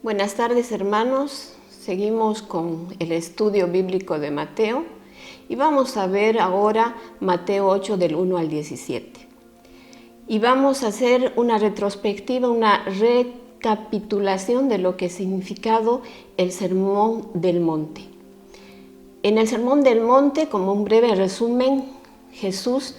Buenas tardes, hermanos. Seguimos con el estudio bíblico de Mateo y vamos a ver ahora Mateo 8 del 1 al 17. Y vamos a hacer una retrospectiva, una recapitulación de lo que ha significado el Sermón del Monte. En el Sermón del Monte, como un breve resumen, Jesús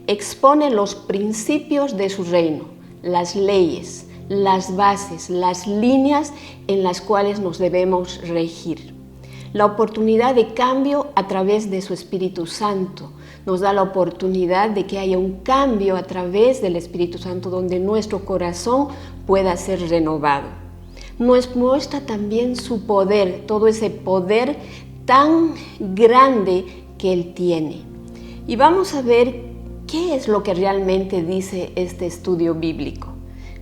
expone los principios de su reino, las leyes, las bases, las líneas en las cuales nos debemos regir. La oportunidad de cambio a través de su Espíritu Santo nos da la oportunidad de que haya un cambio a través del Espíritu Santo donde nuestro corazón pueda ser renovado. Nos muestra también su poder, todo ese poder tan grande que Él tiene. Y vamos a ver qué es lo que realmente dice este estudio bíblico,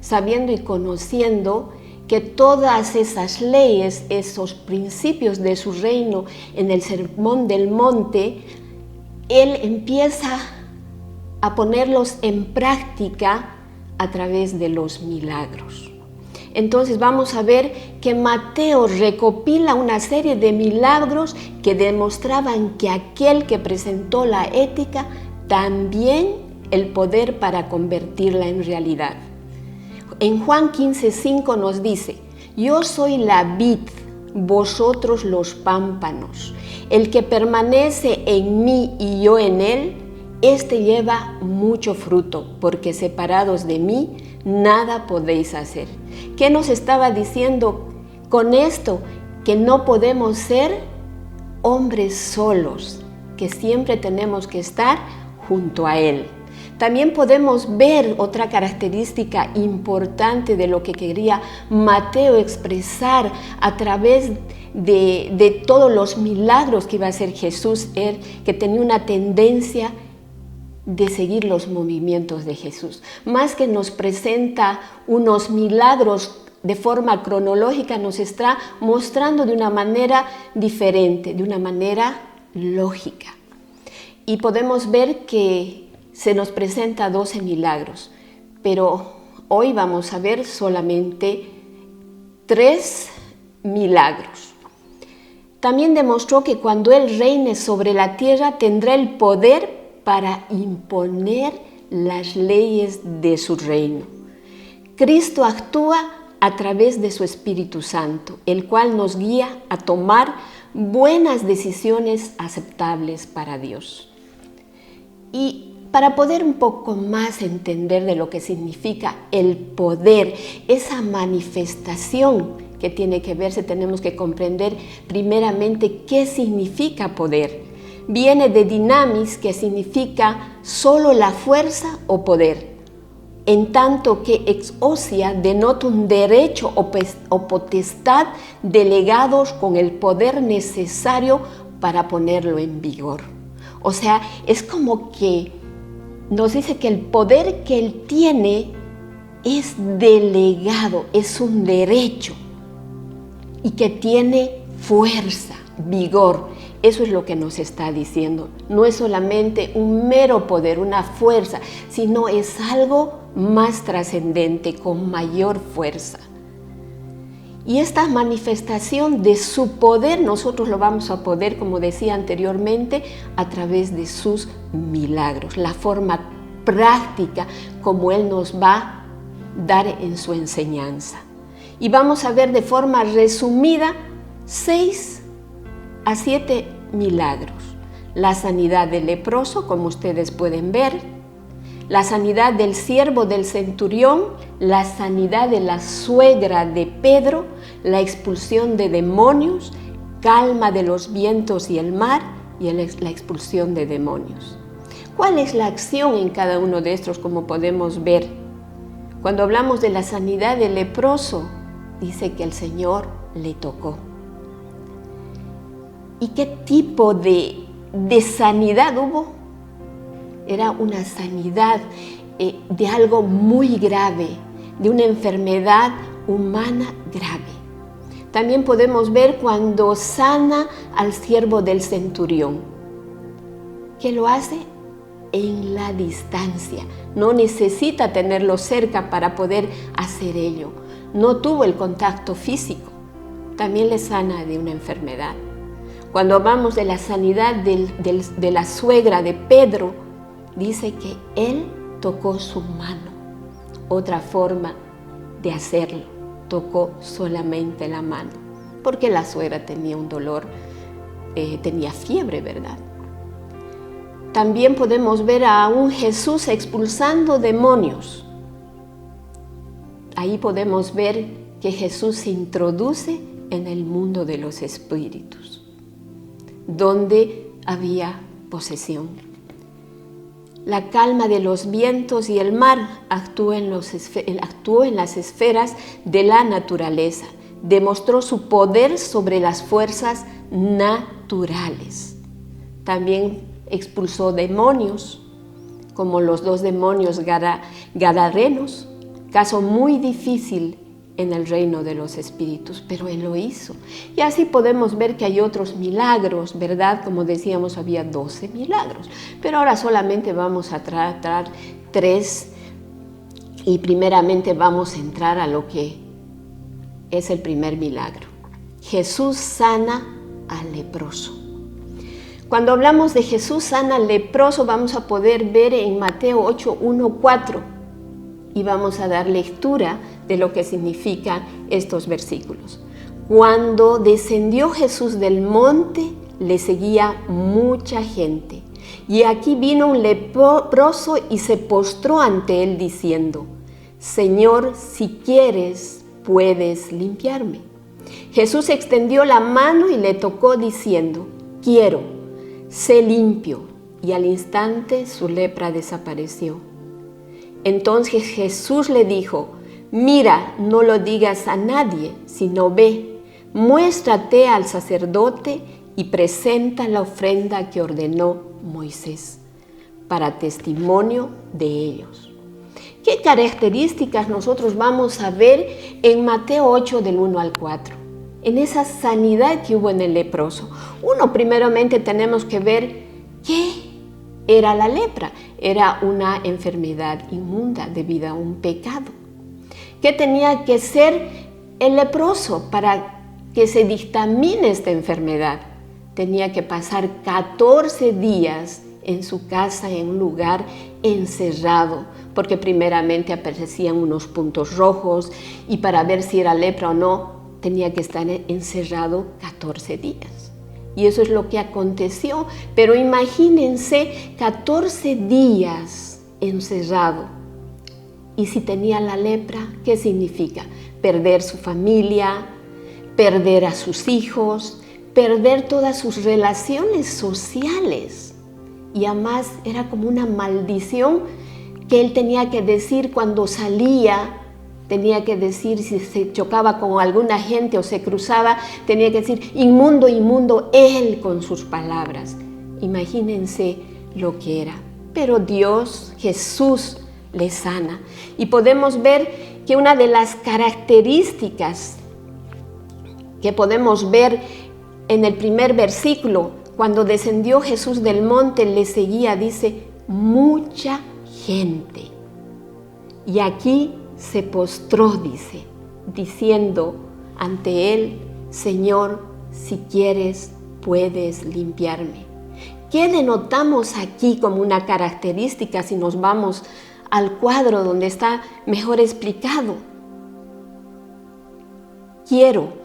sabiendo y conociendo que todas esas leyes, esos principios de su reino en el Sermón del Monte, Él empieza a ponerlos en práctica a través de los milagros. Entonces vamos a ver que Mateo recopila una serie de milagros que demostraban que aquel que presentó la ética también el poder para convertirla en realidad. En Juan 15:5 nos dice: yo soy la vid, vosotros los pámpanos. El que permanece en mí y yo en él, éste lleva mucho fruto, porque separados de mí, nada podéis hacer. ¿Qué nos estaba diciendo con esto? Que no podemos ser hombres solos, que siempre tenemos que estar junto a Él. También podemos ver otra característica importante de lo que quería Mateo expresar a través de todos los milagros que iba a hacer Jesús, que tenía una tendencia de seguir los movimientos de Jesús. Más que nos presenta unos milagros de forma cronológica, nos está mostrando de una manera diferente, de una manera lógica. Y podemos ver que se nos presenta 12 milagros, pero hoy vamos a ver solamente 3 milagros. También demostró que cuando Él reine sobre la tierra tendrá el poder para imponer las leyes de su reino. Cristo actúa a través de su Espíritu Santo, el cual nos guía a tomar buenas decisiones aceptables para Dios. Y para poder un poco más entender de lo que significa el poder, esa manifestación que tiene que verse, tenemos que comprender primeramente qué significa poder. Viene de dinamis, que significa solo la fuerza o poder, en tanto que exousia denota un derecho o potestad delegados con el poder necesario para ponerlo en vigor. O sea, es como que nos dice que el poder que Él tiene es delegado, es un derecho y que tiene fuerza, vigor. Eso es lo que nos está diciendo. No es solamente un mero poder, una fuerza, sino es algo más trascendente, con mayor fuerza. Y esta manifestación de su poder nosotros lo vamos a poder, como decía anteriormente, a través de sus milagros, la forma práctica como Él nos va a dar en su enseñanza. Y vamos a ver de forma resumida 6 a 7 milagros. La sanidad del leproso, como ustedes pueden ver, la sanidad del siervo del centurión, la sanidad de la suegra de Pedro, la expulsión de demonios, calma de los vientos y el mar y la expulsión de demonios. ¿Cuál es la acción en cada uno de estos, como podemos ver? Cuando hablamos de la sanidad del leproso, dice que el Señor le tocó. ¿Y qué tipo de sanidad hubo? Era una sanidad de algo muy grave, de una enfermedad humana grave. También podemos ver cuando sana al siervo del centurión, que lo hace en la distancia. No necesita tenerlo cerca para poder hacer ello. No tuvo el contacto físico, también le sana de una enfermedad. Cuando hablamos de la sanidad de la suegra de Pedro, dice que él tocó su mano. Otra forma de hacerlo, tocó solamente la mano, porque la suegra tenía un dolor, tenía fiebre, ¿verdad? También podemos ver a un Jesús expulsando demonios. Ahí podemos ver que Jesús se introduce en el mundo de los espíritus, donde había posesión. La calma de los vientos y el mar actuó en las esferas de la naturaleza. Demostró su poder sobre las fuerzas naturales. También expulsó demonios, como los 2 demonios gadarenos, caso muy difícil en el reino de los espíritus, pero Él lo hizo. Y así podemos ver que hay otros milagros, ¿verdad? Como decíamos, había 12 milagros, pero ahora solamente vamos a tratar 3 y primeramente vamos a entrar a lo que es el primer milagro. Jesús sana al leproso. Cuando hablamos de Jesús sana al leproso, vamos a poder ver en Mateo 8, 1, 4 y vamos a dar lectura de lo que significan estos versículos. Cuando descendió Jesús del monte, le seguía mucha gente. Y aquí vino un leproso y se postró ante él diciendo: Señor, si quieres, puedes limpiarme. Jesús extendió la mano y le tocó diciendo: quiero, sé limpio. Y al instante su lepra desapareció. Entonces Jesús le dijo: mira, no lo digas a nadie, sino ve, muéstrate al sacerdote y presenta la ofrenda que ordenó Moisés, para testimonio de ellos. ¿Qué características nosotros vamos a ver en Mateo 8 del 1 al 4? En esa sanidad que hubo en el leproso. Primeramente tenemos que ver qué era la lepra. Era una enfermedad inmunda debido a un pecado. ¿Qué tenía que ser el leproso para que se dictamine esta enfermedad? Tenía que pasar 14 días en su casa, en un lugar encerrado, porque primeramente aparecían unos puntos rojos y para ver si era lepra o no, tenía que estar encerrado 14 días. Y eso es lo que aconteció, pero imagínense 14 días encerrado. Y si tenía la lepra, ¿qué significa? Perder su familia, perder a sus hijos, perder todas sus relaciones sociales. Y además era como una maldición que él tenía que decir cuando salía, tenía que decir si se chocaba con alguna gente o se cruzaba, tenía que decir: inmundo, inmundo, él con sus palabras. Imagínense lo que era. Pero Dios, Jesús, le sana. Y podemos ver que una de las características que podemos ver en el primer versículo, cuando descendió Jesús del monte, le seguía, dice, mucha gente. Y aquí se postró, dice, diciendo ante él: Señor, si quieres, puedes limpiarme. ¿Qué denotamos aquí como una característica si nos vamos al cuadro donde está mejor explicado? Quiero.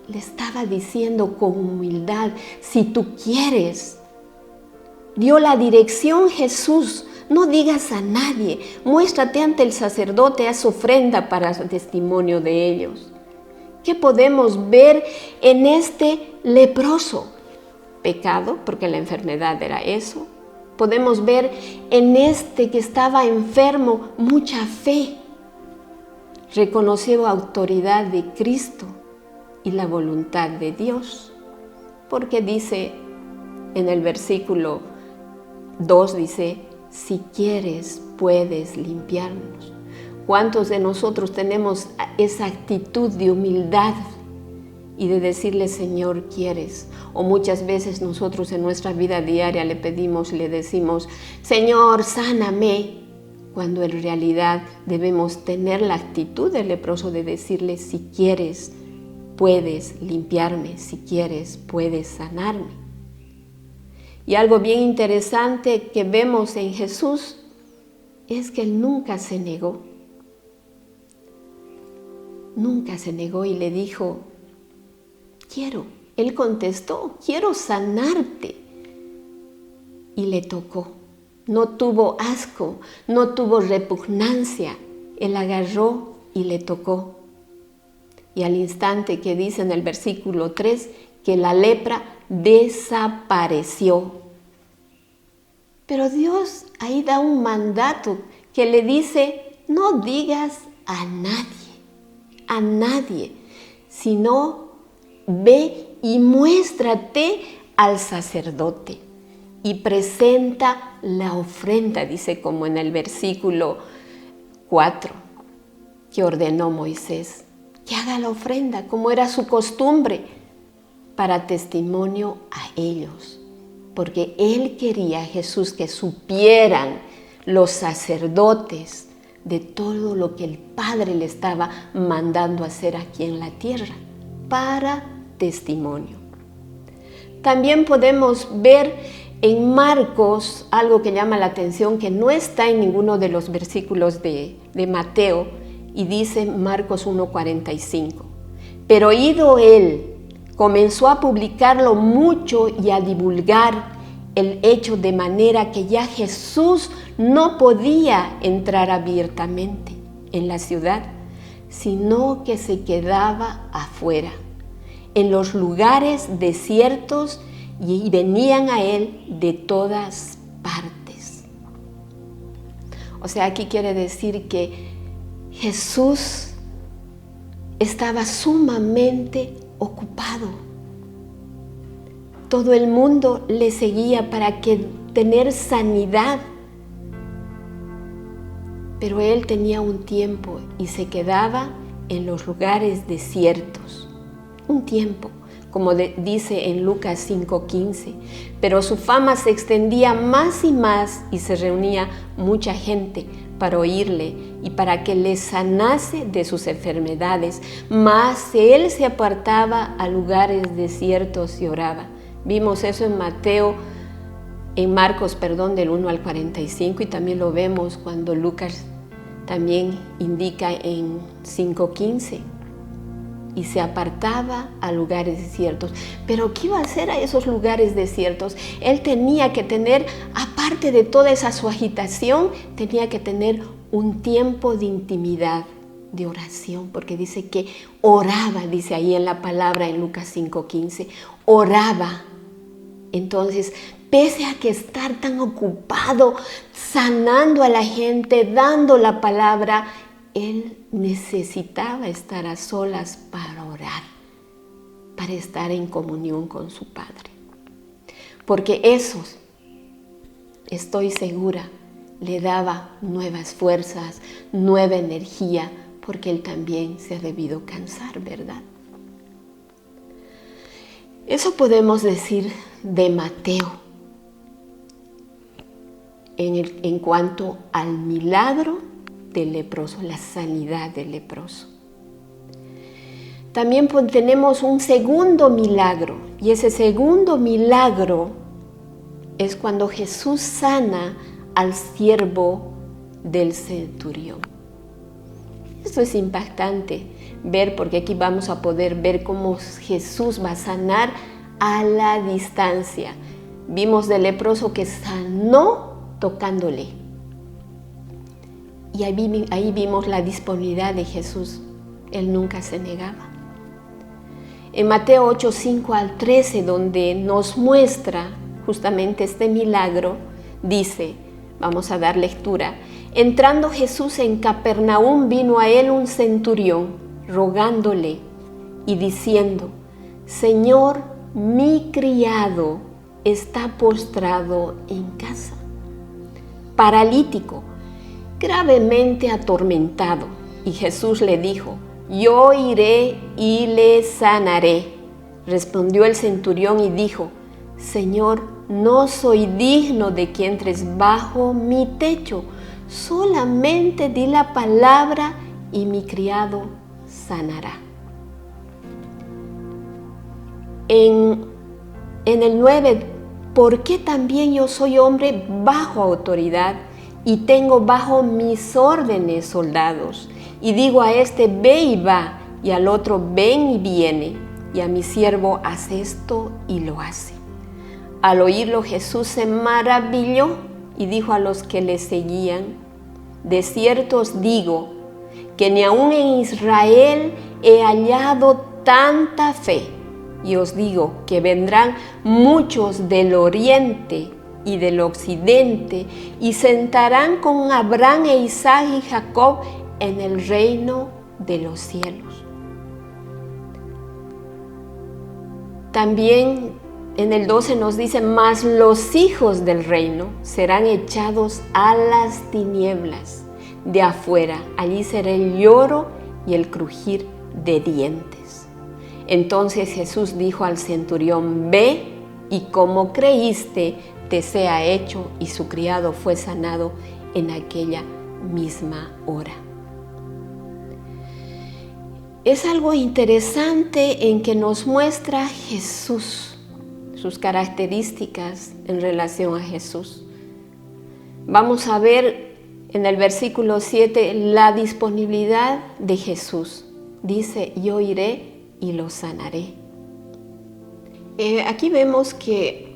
Le estaba diciendo con humildad: si tú quieres. Dio la dirección Jesús. No digas a nadie, muéstrate ante el sacerdote, haz ofrenda para testimonio de ellos. ¿Qué podemos ver en este leproso? Pecado, porque la enfermedad era eso. Podemos ver en este que estaba enfermo mucha fe. Reconoció la autoridad de Cristo y la voluntad de Dios. Porque dice en el versículo 2, dice: si quieres, puedes limpiarnos. ¿Cuántos de nosotros tenemos esa actitud de humildad y de decirle: Señor, ¿quieres? O muchas veces nosotros en nuestra vida diaria le pedimos, le decimos: Señor, sáname, cuando en realidad debemos tener la actitud del leproso de decirle: si quieres, puedes limpiarme, si quieres, puedes sanarme. Y algo bien interesante que vemos en Jesús es que Él nunca se negó. Nunca se negó y le dijo, quiero. Él contestó, quiero sanarte. Y le tocó. No tuvo asco, no tuvo repugnancia. Él agarró y le tocó. Y al instante que dice en el versículo 3 que la lepra desapareció. Pero Dios ahí da un mandato que le dice, no digas a nadie, sino ve y muéstrate al sacerdote y presenta la ofrenda, dice como en el versículo 4 que ordenó Moisés, que haga la ofrenda como era su costumbre para testimonio a ellos, porque Él quería, Jesús, que supieran los sacerdotes de todo lo que el Padre le estaba mandando hacer aquí en la tierra, para testimonio. También podemos ver en Marcos algo que llama la atención, que no está en ninguno de los versículos de Mateo, y dice Marcos 1:45. Pero ido él, comenzó a publicarlo mucho y a divulgar el hecho, de manera que ya Jesús no podía entrar abiertamente en la ciudad, sino que se quedaba afuera, en los lugares desiertos, y venían a él de todas partes. O sea, aquí quiere decir que Jesús estaba sumamente ocupado. Todo el mundo le seguía para tener sanidad. Pero él tenía un tiempo y se quedaba en los lugares desiertos. Un tiempo, como dice en Lucas 5:15. Pero su fama se extendía más y más y se reunía mucha gente para oírle y para que le sanase de sus enfermedades. Mas él se apartaba a lugares desiertos y oraba. Vimos eso en Marcos, del 1 al 45, y también lo vemos cuando Lucas también indica en 5:15. Y se apartaba a lugares desiertos. Pero ¿qué iba a hacer a esos lugares desiertos? Él tenía que tener, aparte de toda esa su agitación, tenía que tener un tiempo de intimidad, de oración, porque dice que oraba, dice ahí en la palabra en Lucas 5:15, oraba. Entonces, pese a que estar tan ocupado, sanando a la gente, dando la palabra, él necesitaba estar a solas para orar, para estar en comunión con su Padre. Porque eso, estoy segura, le daba nuevas fuerzas, nueva energía, porque él también se ha debido cansar, ¿verdad? Eso podemos decir de Mateo en cuanto al milagro del leproso, la sanidad del leproso. También tenemos un segundo milagro, y ese segundo milagro es cuando Jesús sana al siervo del centurión. Esto es impactante ver, porque aquí vamos a poder ver cómo Jesús va a sanar a la distancia. Vimos del leproso que sanó tocándole. Y ahí vimos la disponibilidad de Jesús. Él nunca se negaba. En Mateo 8:5 al 13, donde nos muestra justamente este milagro, dice, vamos a dar lectura: entrando Jesús en Capernaum, vino a él un centurión, rogándole y diciendo: Señor, mi criado está postrado en casa, paralítico, gravemente atormentado. Y Jesús le dijo: yo iré y le sanaré. Respondió el centurión y dijo: Señor, no soy digno de que entres bajo mi techo, solamente di la palabra y mi criado sanará. en el 9, porque también yo soy hombre bajo autoridad y tengo bajo mis órdenes soldados. Y digo a este, ve y va, y al otro, ven y viene, y a mi siervo, haz esto y lo hace. Al oírlo, Jesús se maravilló y dijo a los que le seguían, de cierto os digo que ni aun en Israel he hallado tanta fe. Y os digo que vendrán muchos del oriente y del occidente y sentarán con Abraham e Isaac y Jacob en el reino de los cielos. También en el 12 nos dice, mas los hijos del reino serán echados a las tinieblas de afuera. Allí será el lloro y el crujir de dientes. Entonces Jesús dijo al centurión, ve y como creíste te sea hecho, y su criado fue sanado en aquella misma hora. Es algo interesante en que nos muestra Jesús, sus características en relación a Jesús. Vamos a ver en el versículo 7 la disponibilidad de Jesús. Dice, yo iré y lo sanaré. Aquí vemos que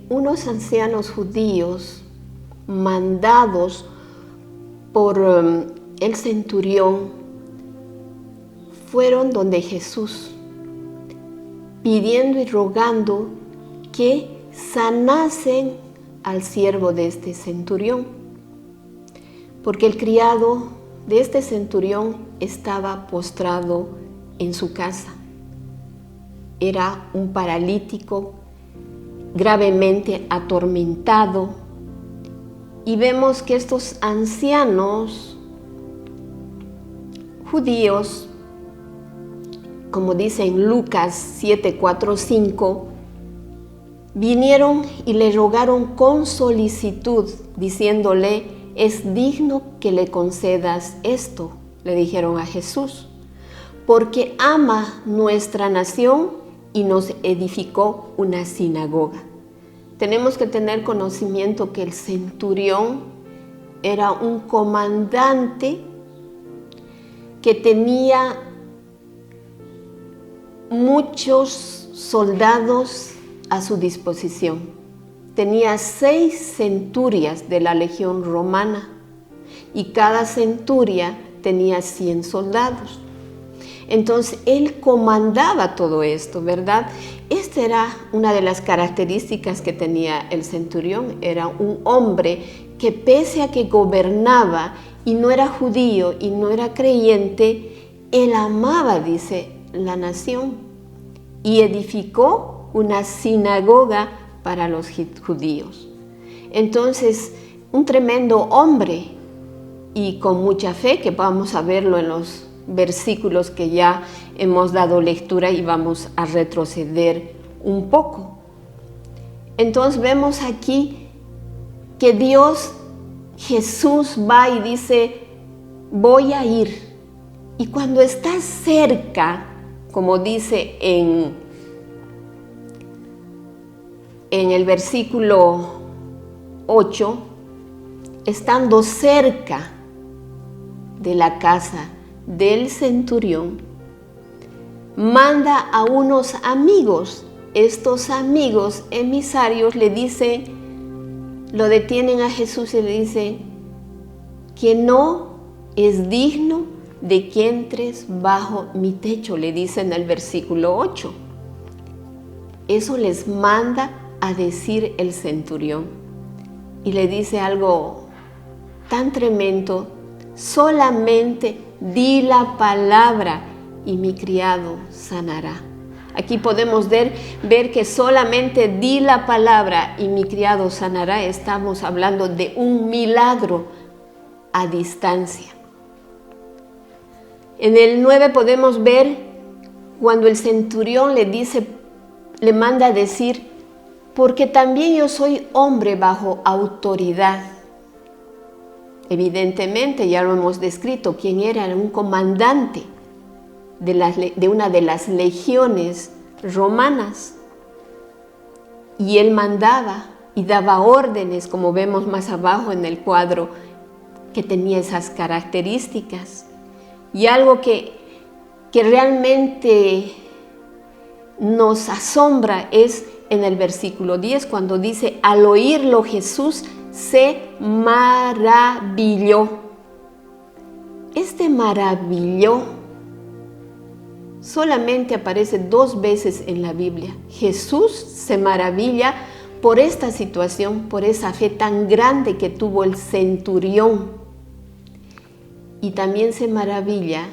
unos ancianos judíos mandados por el centurión fueron donde Jesús pidiendo y rogando que sanasen al siervo de este centurión, porque el criado de este centurión estaba postrado en su casa. Era un paralítico gravemente atormentado, y vemos que estos ancianos judíos, como dice en Lucas 7, 4, 5, vinieron y le rogaron con solicitud, diciéndole, es digno que le concedas esto, le dijeron a Jesús, porque ama nuestra nación y nos edificó una sinagoga. Tenemos que tener conocimiento que el centurión era un comandante que tenía muchos soldados a su disposición. Tenía 6 centurias de la legión romana y cada centuria tenía 100 soldados. Entonces él comandaba todo esto, ¿verdad? Esta era una de las características que tenía el centurión. Era un hombre que pese a que gobernaba y no era judío y no era creyente, él amaba, dice, la nación y edificó una sinagoga para los judíos. Entonces, un tremendo hombre y con mucha fe, que vamos a verlo en los versículos que ya hemos dado lectura y vamos a retroceder un poco. Entonces vemos aquí que Jesús va y dice, voy a ir. Y cuando está cerca, como dice en el versículo 8, estando cerca de la casa del centurión, manda a unos amigos. Estos amigos emisarios le dicen, lo detienen a Jesús y le dicen que no es digno de que entres bajo mi techo, le dicen en el versículo 8. Eso les manda a decir el centurión y le dice algo tan tremendo: solamente di la palabra y mi criado sanará. Aquí podemos ver que solamente di la palabra y mi criado sanará. Estamos hablando de un milagro a distancia. En el 9 podemos ver cuando el centurión le manda a decir, porque también yo soy hombre bajo autoridad. Evidentemente, ya lo hemos descrito, quién era un comandante. de una de las legiones romanas. Y él mandaba y daba órdenes, como vemos más abajo en el cuadro, que tenía esas características. Y algo que realmente nos asombra es en el versículo 10, cuando dice: al oírlo Jesús se maravilló. Este maravilló solamente aparece 2 veces en la Biblia. Jesús se maravilla por esta situación, por esa fe tan grande que tuvo el centurión. Y también se maravilla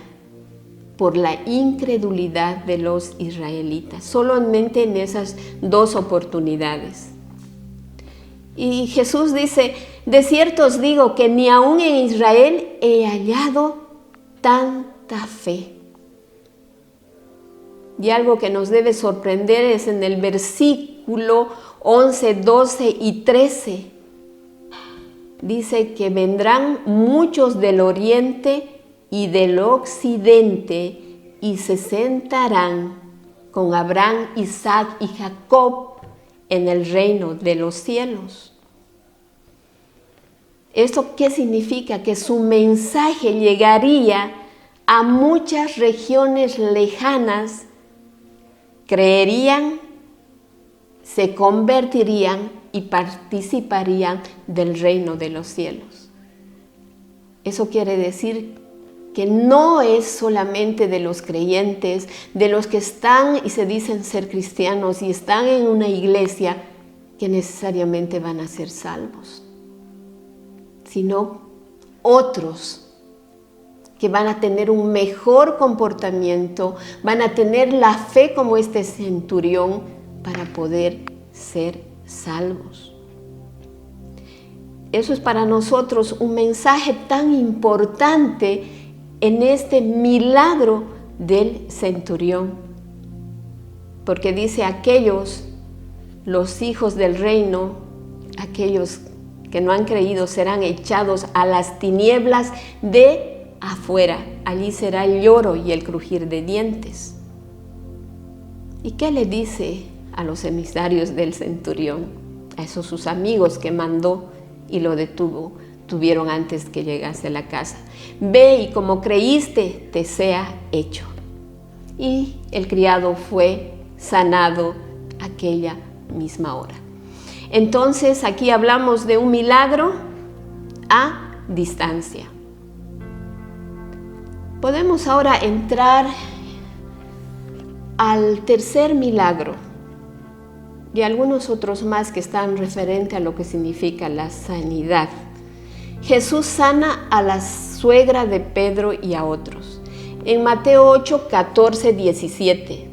por la incredulidad de los israelitas, solamente en esas 2 oportunidades. Y Jesús dice: de cierto os digo que ni aún en Israel he hallado tanta fe. Y algo que nos debe sorprender es en el versículo 11, 12 y 13. Dice que vendrán muchos del oriente y del occidente y se sentarán con Abraham, Isaac y Jacob en el reino de los cielos. ¿Esto qué significa? Que su mensaje llegaría a muchas regiones lejanas, creerían, se convertirían y participarían del reino de los cielos. Eso quiere decir que no es solamente de los creyentes, de los que están y se dicen ser cristianos y están en una iglesia, que necesariamente van a ser salvos, sino otros que van a tener un mejor comportamiento, van a tener la fe como este centurión para poder ser salvos. Eso es para nosotros un mensaje tan importante en este milagro del centurión, porque dice: aquellos, los hijos del reino, aquellos que no han creído, serán echados a las tinieblas de afuera. Allí será el lloro y el crujir de dientes. ¿Y qué le dice a los emisarios del centurión? A esos sus amigos que mandó y lo tuvieron antes que llegase a la casa: ve y como creíste, te sea hecho. Y el criado fue sanado aquella misma hora. Entonces aquí hablamos de un milagro a distancia. Podemos ahora entrar al tercer milagro y algunos otros más que están referentes a lo que significa la sanidad. Jesús sana a la suegra de Pedro y a otros. En Mateo 8, 14, 17.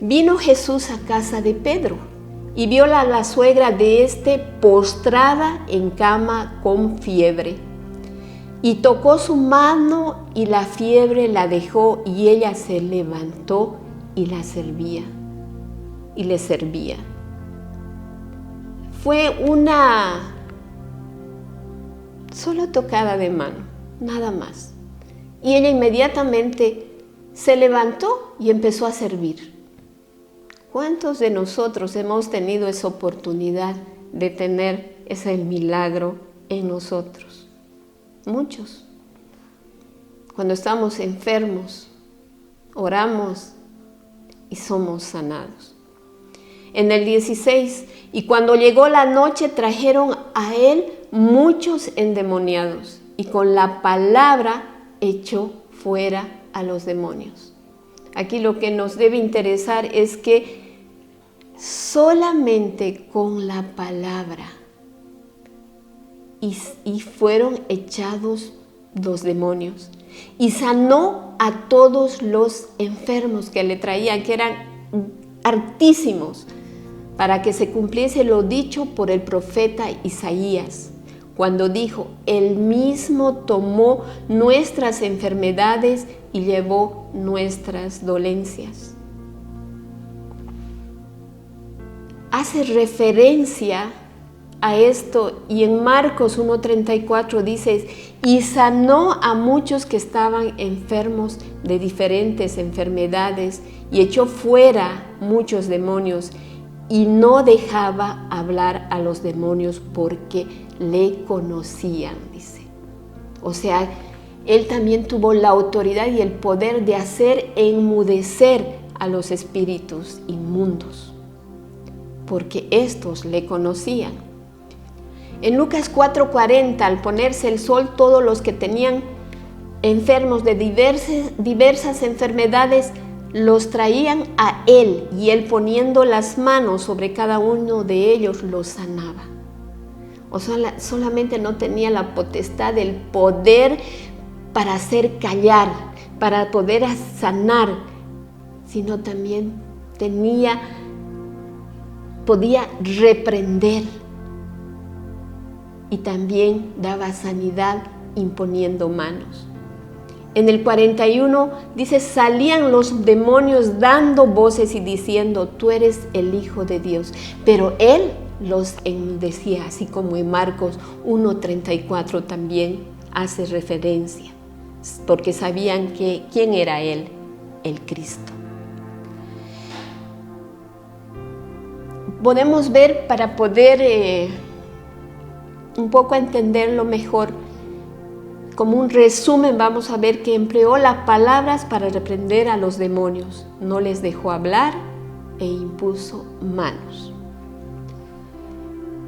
Vino Jesús a casa de Pedro y vio a la suegra de éste postrada en cama con fiebre. Y tocó su mano y la fiebre la dejó y ella se levantó y le servía. Fue una solo tocada de mano, nada más. Y ella inmediatamente se levantó y empezó a servir. ¿Cuántos de nosotros hemos tenido esa oportunidad de tener ese milagro en nosotros? Muchos. Cuando estamos enfermos, oramos y somos sanados. En el 16, y cuando llegó la noche trajeron a él muchos endemoniados y con la palabra echó fuera a los demonios. Aquí lo que nos debe interesar es que solamente con la palabra y fueron echados los demonios y sanó a todos los enfermos que le traían, que eran hartísimos, para que se cumpliese lo dicho por el profeta Isaías, cuando dijo: Él mismo tomó nuestras enfermedades y llevó nuestras dolencias. Hace referencia a esto, y en Marcos 1:34 dice, y sanó a muchos que estaban enfermos de diferentes enfermedades, y echó fuera muchos demonios, y no dejaba hablar a los demonios porque le conocían, dice. O sea, él también tuvo la autoridad y el poder de hacer enmudecer a los espíritus inmundos, porque estos le conocían. En Lucas 4:40, al ponerse el sol, todos los que tenían enfermos de diversas enfermedades los traían a él, y él, poniendo las manos sobre cada uno de ellos, los sanaba. O sea, solamente no tenía la potestad, el poder para hacer callar, para poder sanar, sino también podía reprender, y también daba sanidad imponiendo manos. En el 41 dice, salían los demonios dando voces y diciendo, tú eres el Hijo de Dios. Pero él los enmudecía, así como en Marcos 1:34 también hace referencia, porque sabían quién era él, el Cristo. Podemos ver, para poder un poco entenderlo mejor, como un resumen, vamos a ver que empleó las palabras para reprender a los demonios, no les dejó hablar e impuso manos.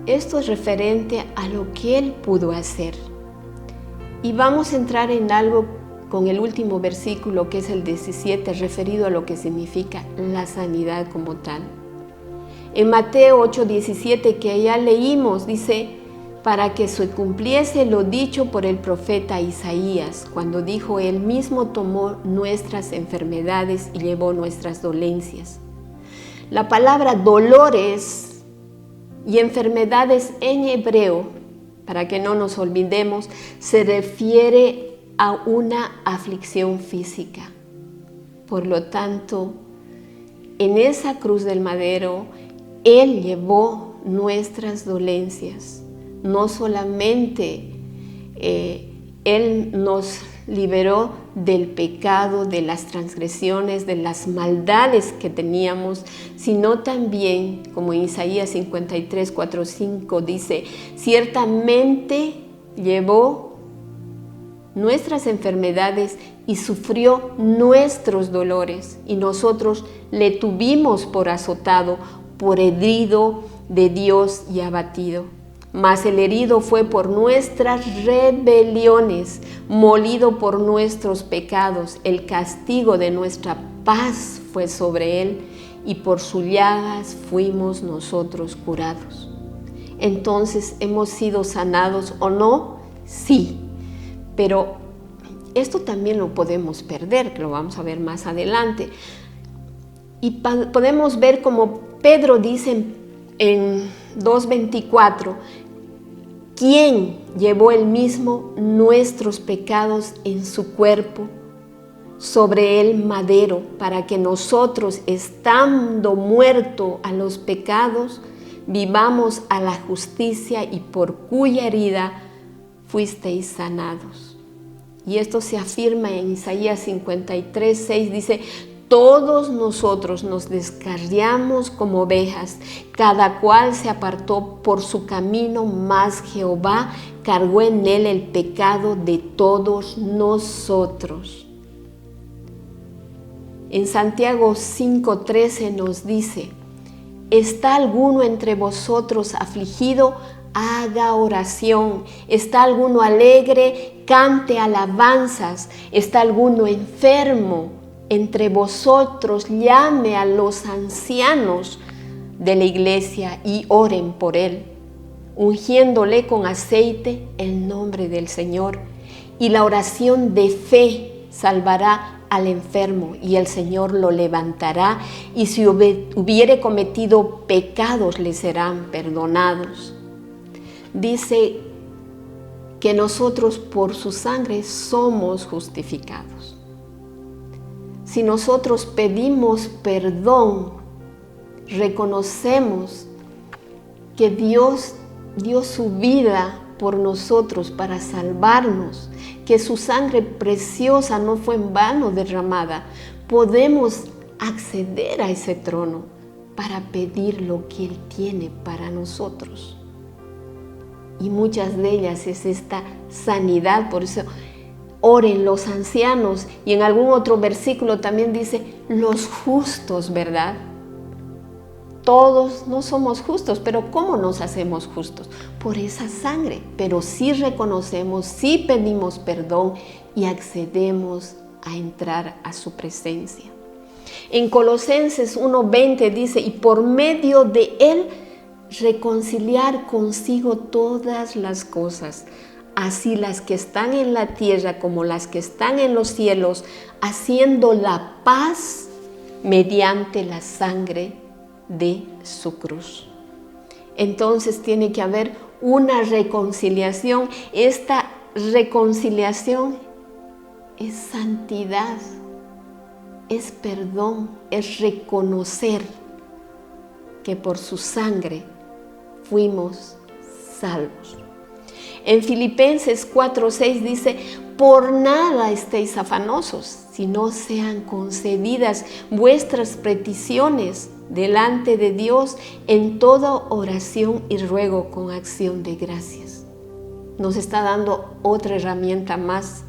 Esto es referente a lo que él pudo hacer. Y vamos a entrar en algo con el último versículo, que es el 17, referido a lo que significa la sanidad como tal. En Mateo 8:17, que ya leímos, dice, para que se cumpliese lo dicho por el profeta Isaías, cuando dijo, él mismo tomó nuestras enfermedades y llevó nuestras dolencias. La palabra dolores y enfermedades en hebreo, para que no nos olvidemos, se refiere a una aflicción física. Por lo tanto, en esa cruz del madero, él llevó nuestras dolencias. No solamente él nos liberó del pecado, de las transgresiones, de las maldades que teníamos, sino también, como en Isaías 53:4-5 dice, ciertamente llevó nuestras enfermedades y sufrió nuestros dolores, y nosotros le tuvimos por azotado, por herido de Dios y abatido. Mas el herido fue por nuestras rebeliones, molido por nuestros pecados. El castigo de nuestra paz fue sobre él, y por sus llagas fuimos nosotros curados. Entonces, ¿hemos sido sanados o no? Sí, pero esto también lo podemos perder, que lo vamos a ver más adelante. Y podemos ver como Pedro dice en 2:24, ¿quién llevó él mismo nuestros pecados en su cuerpo sobre el madero, para que nosotros, estando muertos a los pecados, vivamos a la justicia, y por cuya herida fuisteis sanados? Y esto se afirma en Isaías 53:6, dice, todos nosotros nos descarriamos como ovejas, cada cual se apartó por su camino, mas Jehová cargó en él el pecado de todos nosotros. En Santiago 5:13 nos dice, ¿está alguno entre vosotros afligido? Haga oración. ¿Está alguno alegre? Cante alabanzas. ¿Está alguno enfermo entre vosotros? Llame a los ancianos de la iglesia y oren por él, ungiéndole con aceite el nombre del Señor. Y la oración de fe salvará al enfermo, y el Señor lo levantará, y si hubiere cometido pecados le serán perdonados. Dice que nosotros por su sangre somos justificados. Si nosotros pedimos perdón, reconocemos que Dios dio su vida por nosotros para salvarnos, que su sangre preciosa no fue en vano derramada, podemos acceder a ese trono para pedir lo que Él tiene para nosotros. Y muchas de ellas es esta sanidad, por eso oren los ancianos, y en algún otro versículo también dice los justos, ¿verdad? Todos no somos justos, pero ¿cómo nos hacemos justos? Por esa sangre, pero sí reconocemos, sí pedimos perdón y accedemos a entrar a su presencia. En Colosenses 1:20 dice, y por medio de Él reconciliar consigo todas las cosas, así las que están en la tierra como las que están en los cielos, haciendo la paz mediante la sangre de su cruz. Entonces tiene que haber una reconciliación. Esta reconciliación es santidad, es perdón, es reconocer que por su sangre fuimos salvos. En Filipenses 4:6 dice, por nada estéis afanosos, sino sean concedidas vuestras peticiones delante de Dios en toda oración y ruego con acción de gracias. Nos está dando otra herramienta más,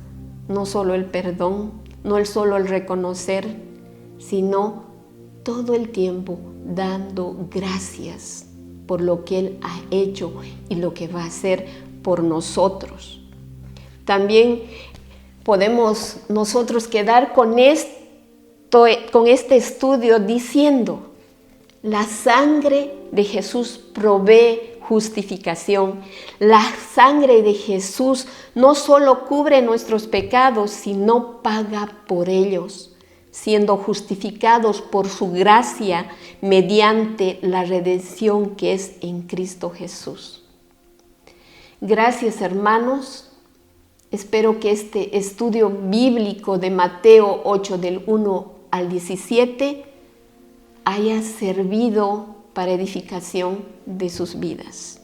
no solo el perdón, no solo el reconocer, sino todo el tiempo dando gracias por lo que Él ha hecho y lo que va a hacer por nosotros. También podemos nosotros quedar con este estudio diciendo, la sangre de Jesús provee justificación. La sangre de Jesús no solo cubre nuestros pecados, sino paga por ellos, siendo justificados por su gracia mediante la redención que es en Cristo Jesús. Gracias, hermanos. Espero que este estudio bíblico de Mateo 8 del 1 al 17 haya servido para edificación de sus vidas.